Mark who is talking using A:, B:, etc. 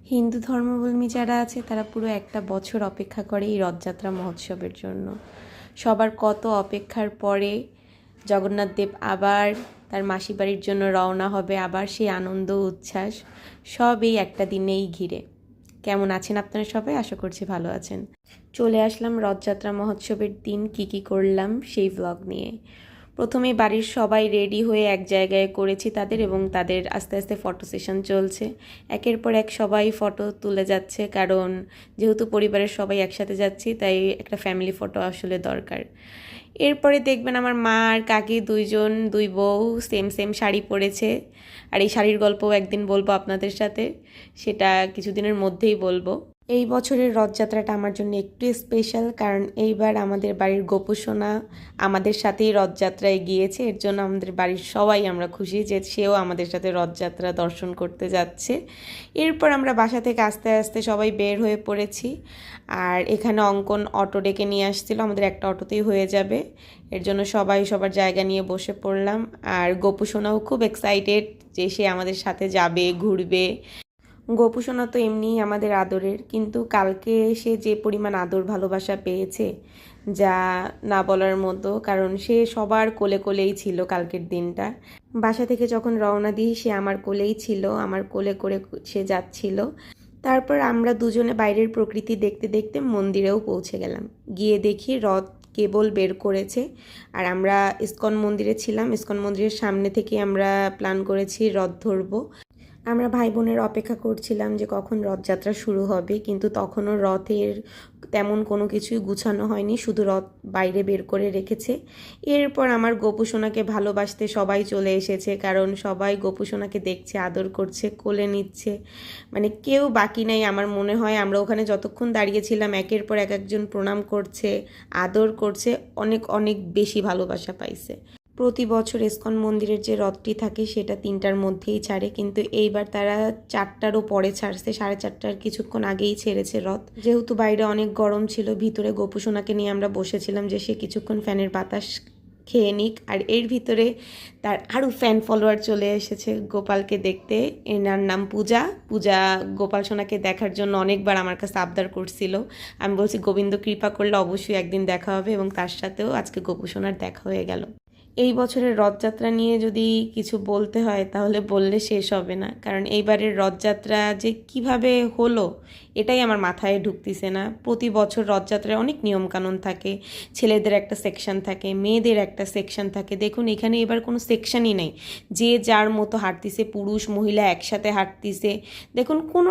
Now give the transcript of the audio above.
A: হিন্দু ধর্মাবলম্বী যারা আছে তারা পুরো একটা বছর অপেক্ষা করে এই রথযাত্রা মহোৎসবের জন্য। সবার কত অপেক্ষার পরে জগন্নাথ দেব আবার তার মাসি বাড়ির জন্য রওনা হবে, আবার সেই আনন্দ উচ্ছ্বাস সব এই একটা দিনেই ঘিরে। কেমন আছেন আপনারা সবাই? আশা করছি ভালো আছেন। চলে আসলাম রথযাত্রা মহোৎসবের দিন কি কি করলাম সেই ব্লগ নিয়ে। প্রথমে বাড়ির সবাই রেডি হয়ে এক জায়গায় করেছি তাদের, এবং তাদের আস্তে আস্তে ফটো সেশন চলছে। একের পর এক সবাই ফটো তুলে যাচ্ছে, কারণ যেহেতু পরিবারের সবাই একসাথে যাচ্ছি তাই একটা ফ্যামিলি ফটো আসলে দরকার। এরপরে দেখবেন আমার মা আর কাকি দুই বউ সেম সেম শাড়ি পরেছে। আর এই শাড়ির গল্পও একদিন বলবো আপনাদের সাথে, সেটা কিছুদিনের মধ্যেই বলবো। এই বছরের রথযাত্রাটা আমার জন্য একটু স্পেশাল, কারণ এইবার আমাদের বাড়ির গোপু সোনা আমাদের সাথেই রথযাত্রায় গিয়েছে। এর জন্য আমাদের বাড়ির সবাই আমরা খুশি যে সেও আমাদের সাথে রথযাত্রা দর্শন করতে যাচ্ছে। এরপর আমরা বাসা থেকে আস্তে আস্তে সবাই বের হয়ে পড়েছি। আর এখানে অঙ্কন অটো ডেকে নিয়ে আসছিল, আমাদের একটা অটোতেই হয়ে যাবে। এর জন্য সবাই সবার জায়গা নিয়ে বসে পড়লাম। আর গোপু সোনাও খুব এক্সাইটেড যে সে আমাদের সাথে যাবে, ঘুরবে। গোপু সোনা তো এমনিই আমাদের আদরের, কিন্তু কালকে সে যে পরিমাণ আদর ভালোবাসা পেয়েছে যা না বলার মতো, কারণ সে সবার কোলে কোলেই ছিল কালকের দিনটা। বাসা থেকে যখন রওনা দিই সে আমার কোলেই ছিল, আমার কোলে করে সে যাচ্ছিল। তারপর আমরা দুজনে বাইরের প্রকৃতি দেখতে দেখতে মন্দিরেও পৌঁছে গেলাম। গিয়ে দেখি রথ কেবল বের করেছে। আর আমরা ইস্কন মন্দিরে ছিলাম, ইস্কন মন্দিরের সামনে থেকে আমরা প্ল্যান করেছি রথ ধরবো। আমরা ভাই বোনের অপেক্ষা করছিলাম যে কখন রথযাত্রা শুরু হবে, কিন্তু তখনও রথের তেমন কোনো কিছুই গুছানো হয়নি, শুধু রথ বাইরে বের করে রেখেছে। এরপর আমার গোপু সোনাকে ভালোবাসতে সবাই চলে এসেছে, কারণ সবাই গোপু সোনাকে দেখছে, আদর করছে, কোলে নিচ্ছে, মানে কেউ বাকি নাই। আমার মনে হয় আমরা ওখানে যতক্ষণ দাঁড়িয়েছিলাম একের পর এক একজন প্রণাম করছে, আদর করছে, অনেক অনেক বেশি ভালোবাসা পাইছে। প্রতি বছর ইস্কন মন্দিরের যে রথটি থাকে সেটা 3টার মধ্যেই ছাড়ে, কিন্তু এইবার তারা 4টারও পরে ছাড়ছে, 4:30টার কিছুক্ষণ আগেই ছেড়েছে রথ। যেহেতু বাইরে অনেক গরম ছিল, ভিতরে গোপু সোনাকে নিয়ে আমরা বসেছিলাম যে সে কিছুক্ষণ ফ্যানের বাতাস খেয়ে নিক। আর এর ভিতরে তার আরও ফ্যান ফলোয়ার চলে এসেছে গোপালকে দেখতে। এনার নাম পূজা। পূজা গোপাল সোনাকে দেখার জন্য অনেকবার আমার কাছে আবদার করছিল। আমি বলছি গোবিন্দ কৃপা করলে অবশ্যই একদিন দেখা হবে, এবং তার সাথেও আজকে গোপু সোনার দেখা হয়ে গেল। এই বছরের রথযাত্রা নিয়ে যদি কিছু বলতে হয় তাহলে বললে শেষ হবে না, কারণ এইবারের রথযাত্রা যে কিভাবে হলো এটাই আমার মাথায় ঢুকতেছে না। প্রতি বছর রথযাত্রায় অনেক নিয়মকানুন থাকে, ছেলেদের একটা সেকশন থাকে, মেয়েদের একটা সেকশন থাকে। দেখুন এখানে এবার কোনো সেকশনই নেই, যে যার মতো হাঁটতিছে, পুরুষ মহিলা একসাথে হাঁটতিছে। দেখুন কোনো